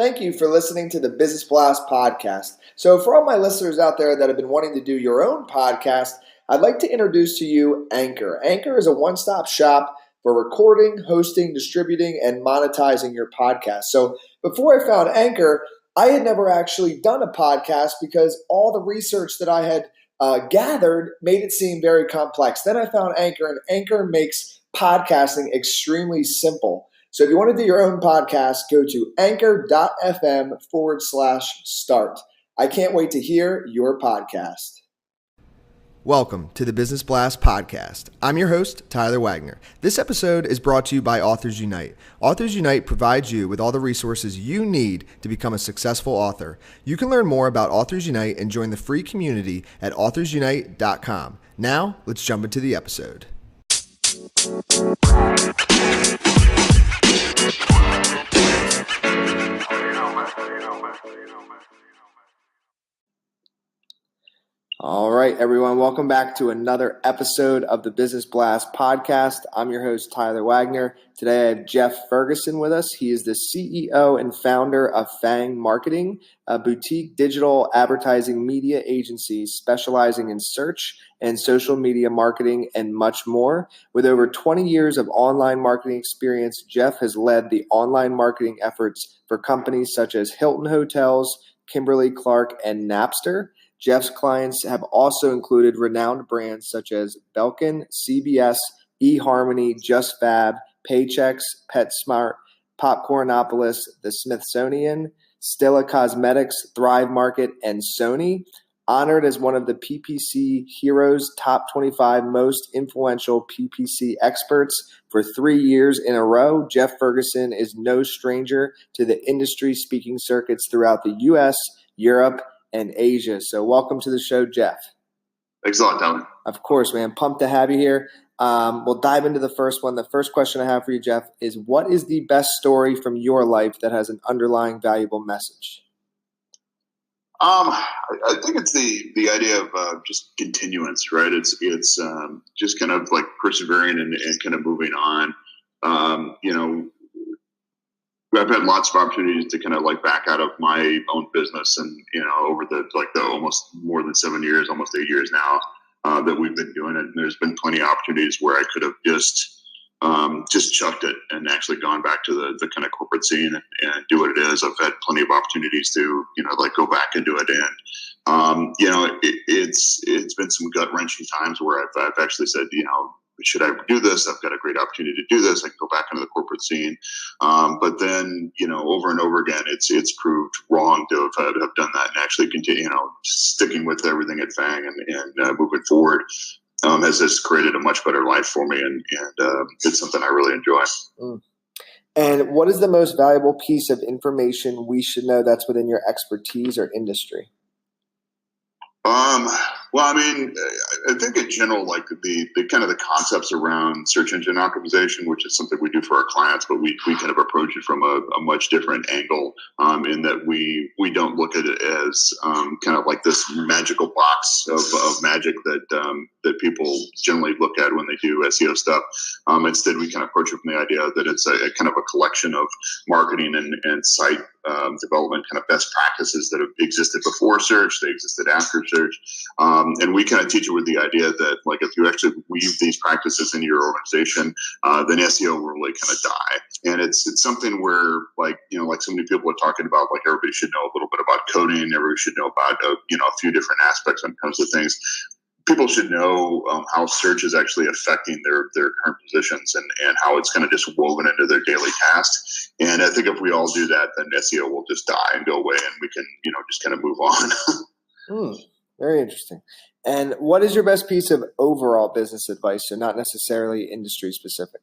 Thank you for listening to the Business Blast podcast. So for all my listeners out there that have been wanting to do your own podcast, I'd like to introduce to you Anchor. Anchor is a one-stop shop for recording, hosting, distributing, and monetizing your podcast. So before I found Anchor, I had never actually done a podcast because all the research that I had gathered made it seem very complex. Then I found Anchor, and Anchor makes podcasting extremely simple. So if you want to do your own podcast, go to anchor.fm/start. I can't wait to hear your podcast. Welcome to the Business Blast podcast. I'm your host, Tyler Wagner. This episode is brought to you by Authors Unite. Authors Unite provides you with all the resources you need to become a successful author. You can learn more about Authors Unite and join the free community at authorsunite.com. Now, let's jump into the episode. All right, everyone. Welcome back to another episode of the Business Blast podcast. I'm your host, Tyler Wagner. Today, I have Jeff Ferguson with us. He is the CEO and founder of Fang Marketing, a boutique digital advertising media agency specializing in search and social media marketing and much more. With over 20 years of online marketing experience, Jeff has led the online marketing efforts for companies such as Hilton Hotels, Kimberly-Clark, and Napster. Jeff's clients have also included renowned brands such as Belkin, CBS, eHarmony, JustFab, Paychex, PetSmart, Popcornopolis, the Smithsonian, Stella Cosmetics, Thrive Market, and Sony. Honored as one of the PPC Heroes Top 25 Most Influential PPC Experts for 3 years in a row, Jeff Ferguson is no stranger to the industry speaking circuits throughout the U.S., Europe, and Asia. So welcome to the show, Jeff. Thanks a lot, Tom. Of course, man. Pumped to have you here. We'll dive into the first one. The first question I have for you, Jeff, is what is the best story from your life that has an underlying valuable message? I think it's the idea of just continuance, right? It's just kind of like persevering and kind of moving on. I've had lots of opportunities to kind of like back out of my own business, and over the almost more than 7 years, almost 8 years now that we've been doing it. And there's been plenty of opportunities where I could have just chucked it and actually gone back to the kind of corporate scene and do what it is. I've had plenty of opportunities to go back and do it, and it's been some gut wrenching times where I've actually said, should I do this? I've got a great opportunity to do this. I can go back into the corporate scene. But then, over and over again, it's proved wrong to have done that and actually continue, sticking with everything at Fang and moving forward has created a much better life for me. And it's something I really enjoy. Mm. And what is the most valuable piece of information we should know that's within your expertise or industry? Well, I mean, I think in general, like the kind of the concepts around search engine optimization, which is something we do for our clients, but we kind of approach it from a much different angle, in that we don't look at it as kind of like this magical box of magic that people generally look at when they do SEO stuff. Instead, we kind of approach it from the idea that it's a kind of a collection of marketing and site development kind of best practices that have existed before search, they existed after search. And we kind of teach it with the idea that, like, if you actually weave these practices into your organization, then SEO will really kind of die. And it's something where, like so many people are talking about, like, everybody should know a little bit about coding, everybody should know about, a few different aspects when it comes to things. People should know how search is actually affecting their current positions and how it's kind of just woven into their daily tasks. And I think if we all do that, then SEO will just die and go away, and we can, just kind of move on. Very interesting. And what is your best piece of overall business advice, so not necessarily industry specific?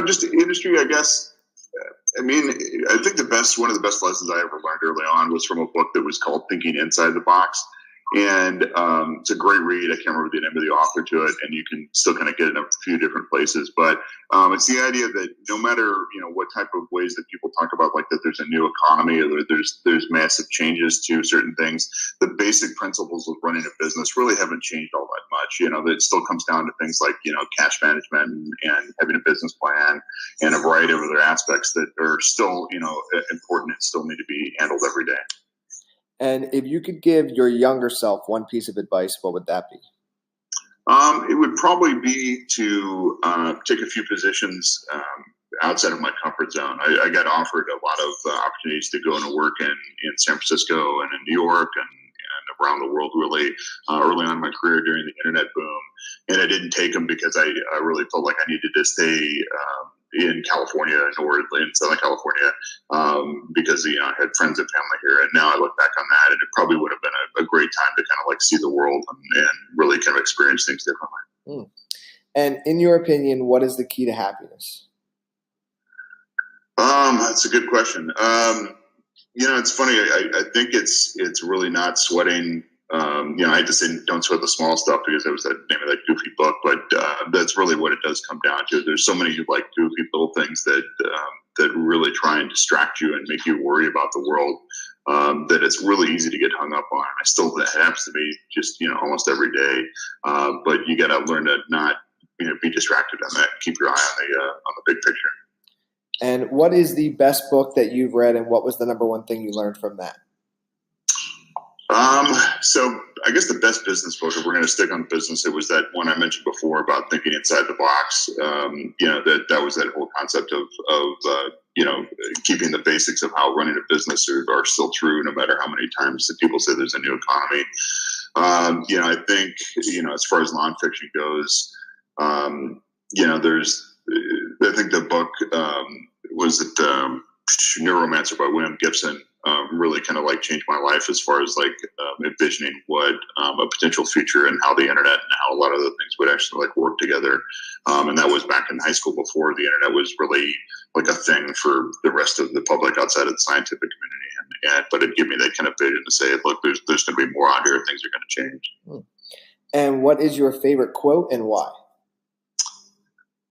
Just the industry, I guess. I mean, I think one of the best lessons I ever learned early on was from a book that was called Thinking Inside the Box. And it's a great read. I can't remember the name of the author to it, and you can still kind of get it in a few different places. But it's the idea that no matter what type of ways that people talk about, like that there's a new economy or there's massive changes to certain things, the basic principles of running a business really haven't changed all that much. That it still comes down to things like cash management and having a business plan and a variety of other aspects that are still important and still need to be handled every day. And if you could give your younger self one piece of advice, what would that be? It would probably be to take a few positions outside of my comfort zone. I got offered a lot of opportunities to go and work in San Francisco and in New York and around the world really early on in my career during the internet boom. And I didn't take them because I really felt like I needed to stay in California or in Southern California because I had friends and family here. And now I look back on that, and it probably would have been a great time to kind of like see the world and really kind of experience things differently. And in your opinion, what is the key to happiness? That's a good question. It's funny. I think it's really not sweating. I hate to say don't sweat the small stuff because that was the name of that goofy book, but that's really what it does come down to. There's so many like goofy little things that really try and distract you and make you worry about the world that it's really easy to get hung up on. That happens to me just almost every day. But you got to learn to not be distracted on that. Keep your eye on the big picture. And what is the best book that you've read, and what was the number one thing you learned from that? So I guess the best business book, if we're going to stick on business, it was that one I mentioned before about thinking inside the box. That was that whole concept of keeping the basics of how running a business are still true, no matter how many times that people say there's a new economy. I think, as far as nonfiction goes, I think the book was it Neuromancer by William Gibson. Really kind of like changed my life as far as like envisioning what a potential future and how the internet and how a lot of the things would actually like work together. And that was back in high school before the internet was really like a thing for the rest of the public outside of the scientific community. But it gave me that kind of vision to say, look, there's going to be more out here. Things are going to change. And what is your favorite quote and why?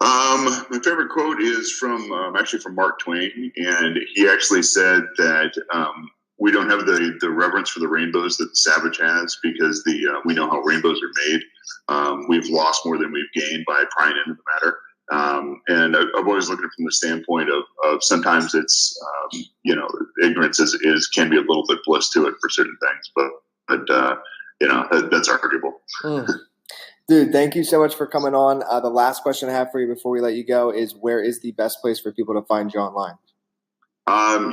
My favorite quote is from Mark Twain, and he actually said that we don't have the reverence for the rainbows that the savage has because we know how rainbows are made. We've lost more than we've gained by prying into the matter. And I've always looked at it from the standpoint of sometimes it's ignorance can be a little bit bliss to it for certain things, but that's arguable. Dude, thank you so much for coming on. The last question I have for you before we let you go is, where is the best place for people to find you online?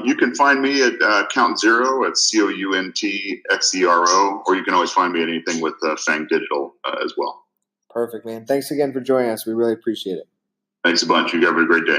You can find me at Count Zero at COUNTXERO, or you can always find me at anything with Fang Digital as well. Perfect, man. Thanks again for joining us. We really appreciate it. Thanks a bunch. You have a great day.